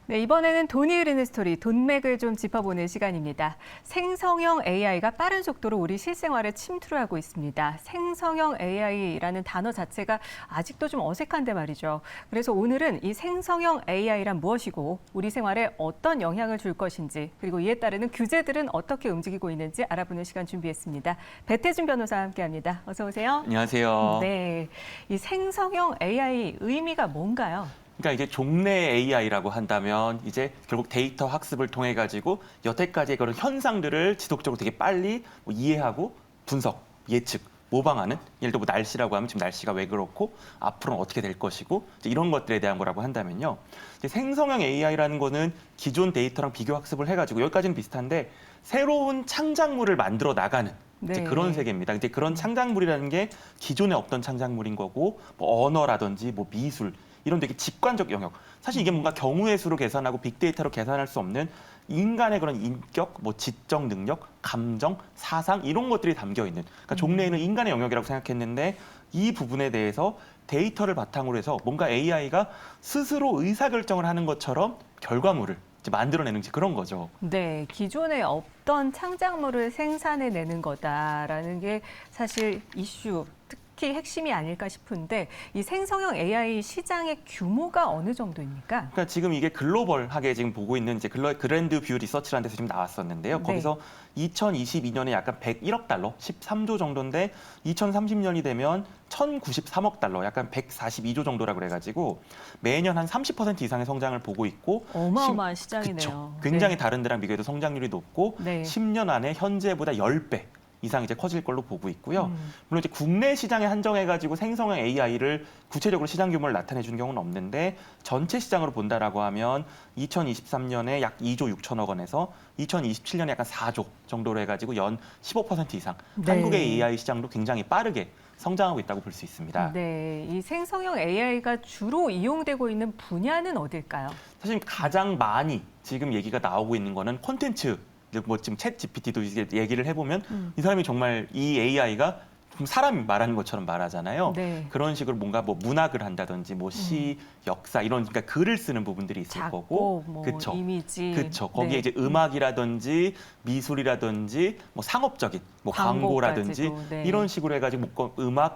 네, 이번에는 돈이 흐르는 스토리, 돈맥을 좀 짚어보는 시간입니다. 생성형 AI가 빠른 속도로 우리 실생활에 침투를 하고 있습니다. 생성형 AI라는 단어 자체가 아직도 좀 어색한데 말이죠. 그래서 오늘은 이 생성형 AI란 무엇이고 우리 생활에 어떤 영향을 줄 것인지 그리고 이에 따르는 규제들은 어떻게 움직이고 있는지 알아보는 시간 준비했습니다. 배태준 변호사와 함께합니다. 어서 오세요. 안녕하세요. 네, 이 생성형 AI 의미가 뭔가요? 그러니까 이제 종래 AI라고 한다면 이제 결국 데이터 학습을 통해 가지고 여태까지의 그런 현상들을 지속적으로 되게 빨리 이해하고 분석, 예측, 모방하는, 예를 들어 뭐 날씨라고 하면 지금 날씨가 왜 그렇고 앞으로는 어떻게 될 것이고 이제 이런 것들에 대한 거라고 한다면요. 이제 생성형 AI라는 거는 기존 데이터랑 비교 학습을 해가지고 여기까지는 비슷한데 새로운 창작물을 만들어 나가는 이제 네. 그런 세계입니다. 이제 그런 창작물이라는 게 기존에 없던 창작물인 거고 뭐 언어라든지 뭐 미술 이런 되게 직관적 영역. 사실 이게 뭔가 경우의 수로 계산하고 빅데이터로 계산할 수 없는 인간의 그런 인격, 뭐 지적 능력, 감정, 사상 이런 것들이 담겨 있는. 그러니까 종래에는 인간의 영역이라고 생각했는데 이 부분에 대해서 데이터를 바탕으로 해서 뭔가 AI가 스스로 의사결정을 하는 것처럼 결과물을 이제 만들어내는 그런 거죠. 네, 기존에 없던 창작물을 생산해내는 거다라는 게 사실 이슈, 특히 핵심이 아닐까 싶은데 이 생성형 AI 시장의 규모가 어느 정도입니까? 그러니까 지금 이게 글로벌하게 지금 보고 있는 이제 그랜드 뷰 리서치라는 데서 지금 나왔었는데요. 네. 거기서 2022년에 약간 101억 달러, 13조 정도인데 2030년이 되면 1,093억 달러, 약간 142조 정도라고 그래가지고 매년 한 30% 이상의 성장을 보고 있고 어마어마한 그쵸. 시장이네요. 굉장히 네. 다른 데랑 비교해도 성장률이 높고 네. 10년 안에 현재보다 10배 이상 이제 커질 걸로 보고 있고요. 물론 이제 국내 시장에 한정해가지고 생성형 AI를 구체적으로 시장 규모를 나타내 준 경우는 없는데 전체 시장으로 본다라고 하면 2023년에 약 2조 6천억 원에서 2027년에 약간 4조 정도로 해가지고 연 15% 이상 네. 한국의 AI 시장도 굉장히 빠르게 성장하고 있다고 볼 수 있습니다. 네, 이 생성형 AI가 주로 이용되고 있는 분야는 어딜까요? 사실 가장 많이 지금 얘기가 나오고 있는 거는 콘텐츠. 뭐 지금 챗 GPT도 이제 얘기를 해보면 이 사람이 정말 이 AI가 좀 사람이 말하는 것처럼 말하잖아요. 네. 그런 식으로 뭔가 뭐 문학을 한다든지 뭐 시, 역사 이런 그러니까 글을 쓰는 부분들이 있을 작곡, 거고, 뭐 그렇죠. 이미지. 그렇죠. 거기에 네. 이제 음악이라든지 미술이라든지 뭐 상업적인 뭐 광고라든지 광고까지도, 네. 이런 식으로 해가지고 뭐 음악,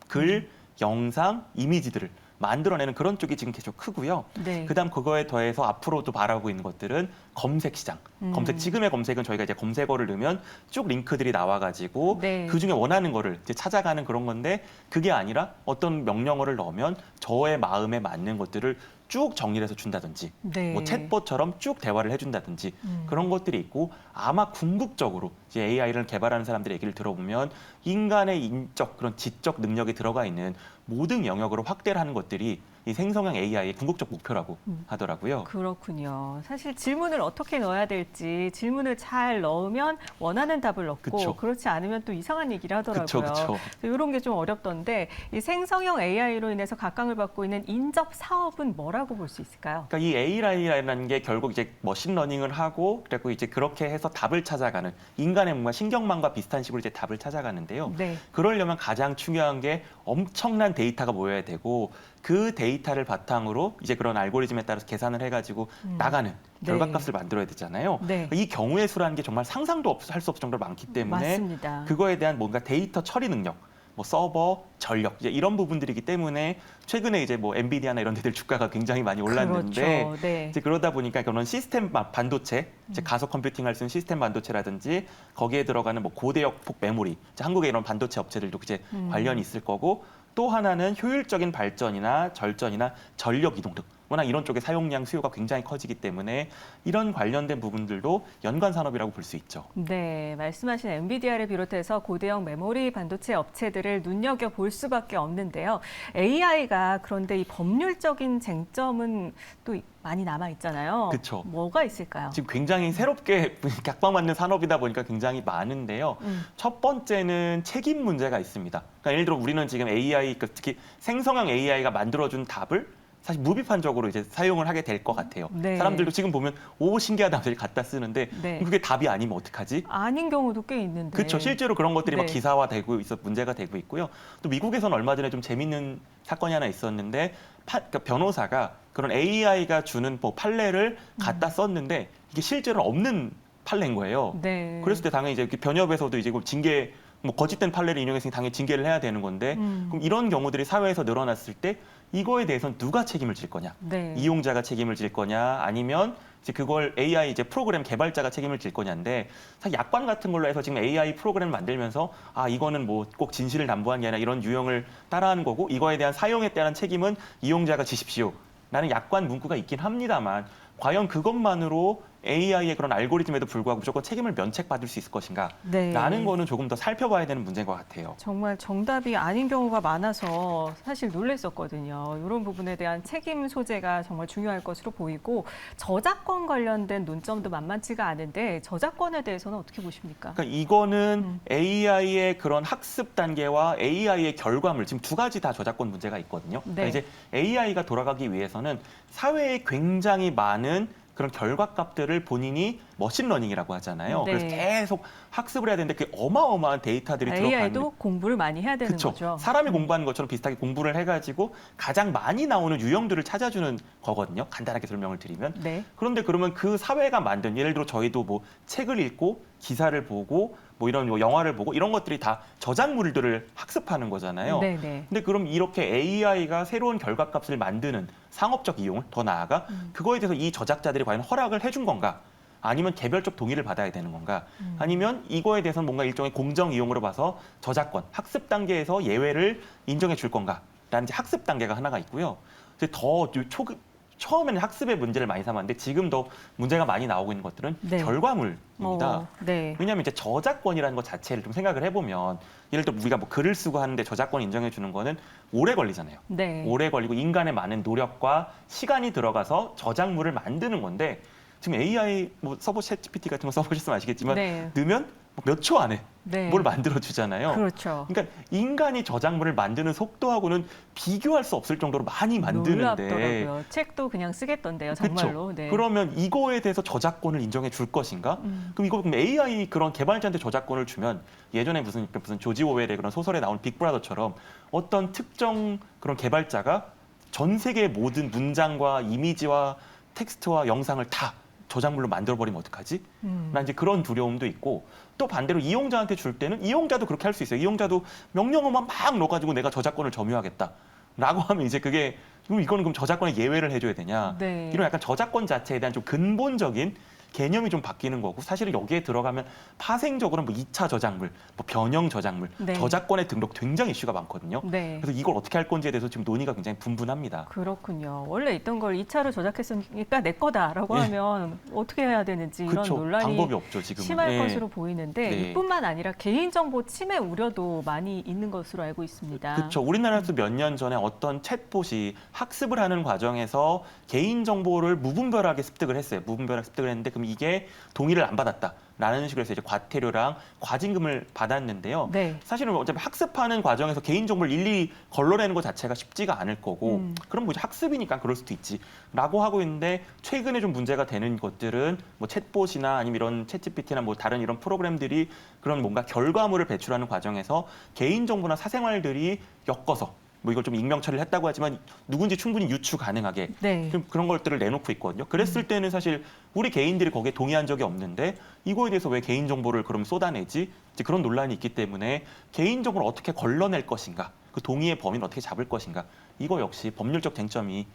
글, 영상, 이미지들을 만들어내는 그런 쪽이 지금 계속 크고요. 네. 그다음 그거에 더해서 앞으로도 바라고 있는 것들은 검색 시장. 검색 지금의 검색은 저희가 이제 검색어를 넣으면 쭉 링크들이 나와가지고 네. 그 중에 원하는 거를 이제 찾아가는 그런 건데 그게 아니라 어떤 명령어를 넣으면 저의 마음에 맞는 것들을 쭉 정리를 해서 준다든지 네. 뭐 챗봇처럼 쭉 대화를 해준다든지 그런 것들이 있고 아마 궁극적으로 이제 AI를 개발하는 사람들의 얘기를 들어보면 인간의 인적 그런 지적 능력이 들어가 있는 모든 영역으로 확대를 하는 것들이 이 생성형 AI의 궁극적 목표라고 하더라고요. 그렇군요. 사실 질문을 어떻게 넣어야 될지 질문을 잘 넣으면 원하는 답을 얻고 그쵸. 그렇지 않으면 또 이상한 얘기를 하더라고요. 그쵸. 이런 게 좀 어렵던데 이 생성형 AI로 인해서 각광을 받고 있는 인접 사업은 뭐라고 볼 수 있을까요? 그러니까 이 AI라는 게 결국 이제 머신러닝을 하고 그리고 이제 그렇게 해서 답을 찾아가는 인간의 뭔가 신경망과 비슷한 식으로 이제 답을 찾아가는데요. 네. 그러려면 가장 중요한 게 엄청난 데이터가 모여야 되고 그 데이터를 바탕으로 이제 그런 알고리즘에 따라서 계산을 해가지고 나가는 네. 결과값을 만들어야 되잖아요. 네. 이 경우의 수라는 게 정말 상상도 할 수 없을 정도로 많기 때문에 맞습니다. 그거에 대한 뭔가 데이터 처리 능력, 뭐 서버, 전력 이제 이런 부분들이기 때문에 최근에 이제 뭐 엔비디아나 이런 데들 주가가 굉장히 많이 올랐는데 그렇죠. 네. 이제 그러다 보니까 그런 시스템 반도체, 이제 가속 컴퓨팅할 수 있는 시스템 반도체라든지 거기에 들어가는 뭐 고대역폭 메모리, 이제 한국의 이런 반도체 업체들도 이제 관련이 있을 거고 또 하나는 효율적인 발전이나 절전이나 전력 이동 등 워낙 이런 쪽의 사용량 수요가 굉장히 커지기 때문에 이런 관련된 부분들도 연관 산업이라고 볼 수 있죠. 네, 말씀하신 엔비디아를 비롯해서 고대형 메모리 반도체 업체들을 눈여겨볼 수밖에 없는데요. AI가 그런데 이 법률적인 쟁점은 또 많이 남아 있잖아요. 그쵸. 뭐가 있을까요? 지금 굉장히 새롭게 각광받는 산업이다 보니까 굉장히 많은데요. 첫 번째는 책임 문제가 있습니다. 그러니까 예를 들어 우리는 지금 AI, 특히 생성형 AI가 만들어준 답을 사실 무비판적으로 이제 사용을 하게 될 것 같아요. 네. 사람들도 지금 보면 오 신기하다 하면서 갖다 쓰는데 네. 그게 답이 아니면 어떡하지? 아닌 경우도 꽤 있는데. 그렇죠. 실제로 그런 것들이 막 네. 기사화되고 있어 문제가 되고 있고요. 또 미국에서는 얼마 전에 좀 재밌는 사건이 하나 있었는데 그러니까 변호사가 그런 AI가 주는 뭐 판례를 갖다 썼는데 이게 실제로 없는 판례인 거예요. 네. 그랬을 때 당연히 이제 변협에서도 이제 징계 뭐 거짓된 판례를 인용했으니 당연히 징계를 해야 되는 건데 그럼 이런 경우들이 사회에서 늘어났을 때 이거에 대해서는 누가 책임을 질 거냐? 네. 이용자가 책임을 질 거냐? 아니면 이제 그걸 AI 이제 프로그램 개발자가 책임을 질 거냐인데 사실 약관 같은 걸로 해서 지금 AI 프로그램을 만들면서 아 이거는 뭐 꼭 진실을 담보한 게 아니라 이런 유형을 따라하는 거고 이거에 대한 사용에 대한 책임은 이용자가 지십시오. 라는 약관 문구가 있긴 합니다만 과연 그것만으로 AI의 그런 알고리즘에도 불구하고 무조건 책임을 면책받을 수 있을 것인가? 네. 라는 거는 조금 더 살펴봐야 되는 문제인 것 같아요. 정말 정답이 아닌 경우가 많아서 사실 놀랐었거든요. 이런 부분에 대한 책임 소재가 정말 중요할 것으로 보이고 저작권 관련된 논점도 만만치가 않은데 저작권에 대해서는 어떻게 보십니까? 그러니까 이거는 AI의 그런 학습 단계와 AI의 결과물 지금 두 가지 다 저작권 문제가 있거든요. 그러니까 네. 이제 AI가 돌아가기 위해서는 사회에 굉장히 많은 그런 결과값들을 본인이 머신러닝이라고 하잖아요. 네. 그래서 계속 학습을 해야 되는데 그게 어마어마한 데이터들이 들어가는 AI도 공부를 많이 해야 되는 그쵸. 거죠. 사람이 공부하는 것처럼 비슷하게 공부를 해가지고 가장 많이 나오는 유형들을 찾아주는 거거든요. 간단하게 설명을 드리면. 네. 그런데 그러면 그 사회가 만든 예를 들어 저희도 뭐 책을 읽고 기사를 보고 뭐 이런 뭐 영화를 보고 이런 것들이 다 저작물들을 학습하는 거잖아요. 네, 네. 근데 그럼 이렇게 AI가 새로운 결과값을 만드는 상업적 이용을 더 나아가 그거에 대해서 이 저작자들이 과연 허락을 해준 건가? 아니면 개별적 동의를 받아야 되는 건가? 아니면 이거에 대해서는 뭔가 일종의 공정 이용으로 봐서 저작권, 학습 단계에서 예외를 인정해 줄 건가? 라는 이제 학습 단계가 하나가 있고요. 이제 더 처음에는 학습의 문제를 많이 삼았는데 지금 더 문제가 많이 나오고 있는 것들은 네. 결과물입니다. 네. 왜냐하면 이제 저작권이라는 것 자체를 좀 생각을 해보면 예를 들어 우리가 뭐 글을 쓰고 하는데 저작권 인정해 주는 거는 오래 걸리잖아요. 네. 오래 걸리고 인간의 많은 노력과 시간이 들어가서 저작물을 만드는 건데 지금 AI 뭐 서버 챗GPT 같은 거 써보셨으면 아시겠지만 네. 넣으면 몇 초 안에 네. 뭘 만들어 주잖아요. 그렇죠. 그러니까 인간이 저작물을 만드는 속도하고는 비교할 수 없을 정도로 많이 만드는데 놀랍더라고요. 책도 그냥 쓰겠던데요, 정말로. 그쵸? 네. 그러면 이거에 대해서 저작권을 인정해 줄 것인가? 그럼 이거 그럼 AI 그런 개발자한테 저작권을 주면 예전에 무슨 조지 오웰의 그런 소설에 나온 빅브라더처럼 어떤 특정 그런 개발자가 전 세계의 모든 문장과 이미지와 텍스트와 영상을 다 저작물로 만들어버리면 어떡하지? 나 이제 그런 두려움도 있고 또 반대로 이용자한테 줄 때는 이용자도 그렇게 할 수 있어요. 이용자도 명령어만 막 넣어가지고 내가 저작권을 점유하겠다. 라고 하면 이제 그게 그럼 이거는 그럼 저작권에 예외를 해줘야 되냐? 네. 이런 약간 저작권 자체에 대한 좀 근본적인 개념이 좀 바뀌는 거고 사실은 여기에 들어가면 파생적으로는 뭐 2차 저작물, 뭐 변형 저작물, 네. 저작권의 등록 굉장히 이슈가 많거든요. 네. 그래서 이걸 어떻게 할 건지에 대해서 지금 논의가 굉장히 분분합니다. 그렇군요. 원래 있던 걸 2차로 저작했으니까 내 거다라고 예. 하면 어떻게 해야 되는지 이런 그렇죠. 논란이 방법이 없죠, 지금은. 심할 예. 것으로 보이는데 네. 이뿐만 아니라 개인정보 침해 우려도 많이 있는 것으로 알고 있습니다. 그렇죠. 우리나라에서 몇 년 전에 어떤 챗봇이 학습을 하는 과정에서 개인 정보를 무분별하게 습득을 했어요. 무분별하게 습득을 했는데 그럼 이게 동의를 안 받았다라는 식으로 해서 이제 과태료랑 과징금을 받았는데요. 네. 사실은 어차피 학습하는 과정에서 개인 정보를 일일이 걸러내는 것 자체가 쉽지가 않을 거고 그럼 뭐 이제 학습이니까 그럴 수도 있지라고 하고 있는데 최근에 좀 문제가 되는 것들은 뭐 챗봇이나 아니면 이런 챗GPT나 뭐 다른 이런 프로그램들이 그런 뭔가 결과물을 배출하는 과정에서 개인 정보나 사생활들이 엮어서 뭐 이걸 좀 익명 처리를 했다고 하지만 누군지 충분히 유추 가능하게 네. 그런 것들을 내놓고 있거든요. 그랬을 때는 사실 우리 개인들이 거기에 동의한 적이 없는데 이거에 대해서 왜 개인 정보를 그럼 쏟아내지? 이제 그런 논란이 있기 때문에 개인 정보를 어떻게 걸러낼 것인가? 그 동의의 범위는 어떻게 잡을 것인가? 이거 역시 법률적 쟁점이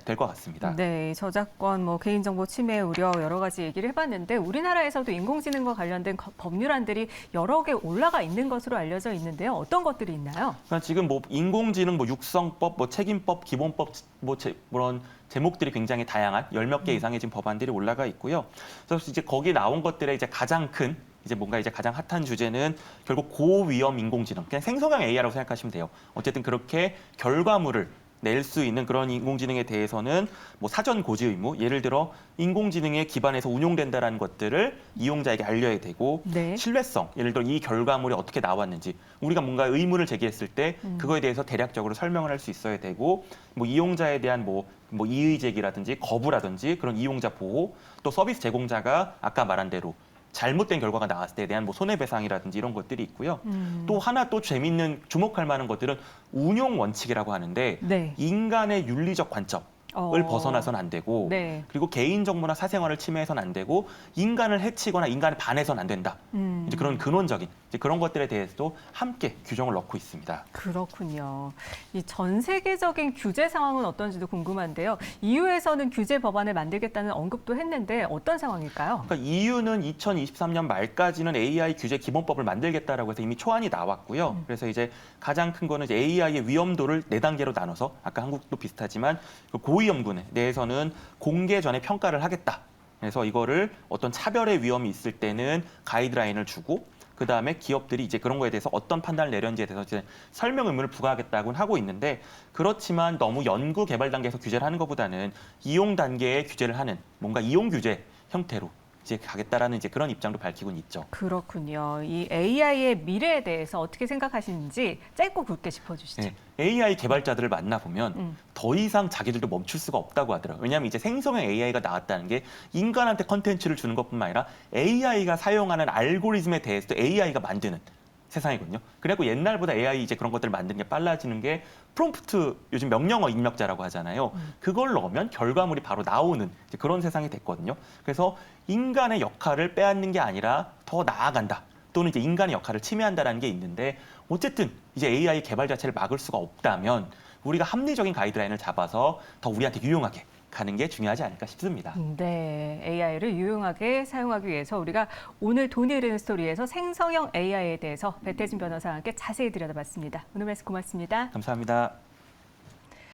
될 것 같습니다. 네, 저작권, 뭐 개인정보 침해 우려 여러 가지 얘기를 해봤는데 우리나라에서도 인공지능과 관련된 법률안들이 여러 개 올라가 있는 것으로 알려져 있는데요. 어떤 것들이 있나요? 그러니까 지금 뭐 인공지능, 뭐 육성법, 뭐 책임법, 기본법, 뭐 그런 제목들이 굉장히 다양한 10몇 개 이상의 지금 법안들이 올라가 있고요. 그래서 이제 거기 나온 것들의 이제 가장 큰 이제 뭔가 이제 가장 핫한 주제는 결국 고위험 인공지능, 그냥 생성형 AI라고 생각하시면 돼요. 어쨌든 그렇게 결과물을 낼 수 있는 그런 인공지능에 대해서는 뭐 사전 고지 의무, 예를 들어 인공지능에 기반해서 운용된다라는 것들을 이용자에게 알려야 되고 네. 신뢰성, 예를 들어 이 결과물이 어떻게 나왔는지 우리가 뭔가 의문을 제기했을 때 그거에 대해서 대략적으로 설명을 할 수 있어야 되고 뭐 이용자에 대한 뭐 이의 제기라든지 거부라든지 그런 이용자 보호, 또 서비스 제공자가 아까 말한 대로 잘못된 결과가 나왔을 때에 대한 뭐 손해배상이라든지 이런 것들이 있고요. 또 하나 또 재밌는 주목할 만한 것들은 운용 원칙이라고 하는데 네. 인간의 윤리적 관점, 벗어나선 안 되고 네. 그리고 개인 정보나 사생활을 침해해서는 안 되고 인간을 해치거나 인간에 반해서는 안 된다. 이제 그런 근원적인 이제 그런 것들에 대해서도 함께 규정을 넣고 있습니다. 그렇군요. 이 전 세계적인 규제 상황은 어떤지도 궁금한데요. EU에서는 규제 법안을 만들겠다는 언급도 했는데 어떤 상황일까요? 그러니까 EU는 2023년 말까지는 AI 규제 기본법을 만들겠다라고 해서 이미 초안이 나왔고요. 그래서 이제 가장 큰 거는 이제 AI의 위험도를 4단계로 나눠서 아까 한국도 비슷하지만 그 고위험군 내에서는 공개 전에 평가를 하겠다. 그래서 이거를 어떤 차별의 위험이 있을 때는 가이드라인을 주고 그다음에 기업들이 이제 그런 거에 대해서 어떤 판단을 내렸는지에 대해서 이제 설명 의무를 부과하겠다고는 하고 있는데 그렇지만 너무 연구 개발 단계에서 규제를 하는 것보다는 이용 단계에 규제를 하는 뭔가 이용 규제 형태로 이제 가겠다라는 이제 그런 입장도 밝히고는 있죠. 그렇군요. 이 AI의 미래에 대해서 어떻게 생각하시는지 짧고 굵게 짚어주시죠. 네, AI 개발자들을 만나보면 더 이상 자기들도 멈출 수가 없다고 하더라고요. 왜냐하면 이제 생성형 AI가 나왔다는 게 인간한테 컨텐츠를 주는 것뿐만 아니라 AI가 사용하는 알고리즘에 대해서도 AI가 만드는 세상이거든요. 그리고 옛날보다 AI 이제 그런 것들을 만드는 게 빨라지는 게 프롬프트 요즘 명령어 입력자라고 하잖아요. 그걸 넣으면 결과물이 바로 나오는 이제 그런 세상이 됐거든요. 그래서 인간의 역할을 빼앗는 게 아니라 더 나아간다. 또는 이제 인간의 역할을 침해한다라는 게 있는데 어쨌든 이제 AI 개발 자체를 막을 수가 없다면 우리가 합리적인 가이드라인을 잡아서 더 우리한테 유용하게 가는 게 중요하지 않을까 싶습니다. 네, AI를 유용하게 사용하기 위해서 우리가 오늘 돈이 흐르는 스토리에서 생성형 AI에 대해서 배태진 변호사와 함께 자세히 들여다봤습니다. 오늘 말씀 고맙습니다. 감사합니다.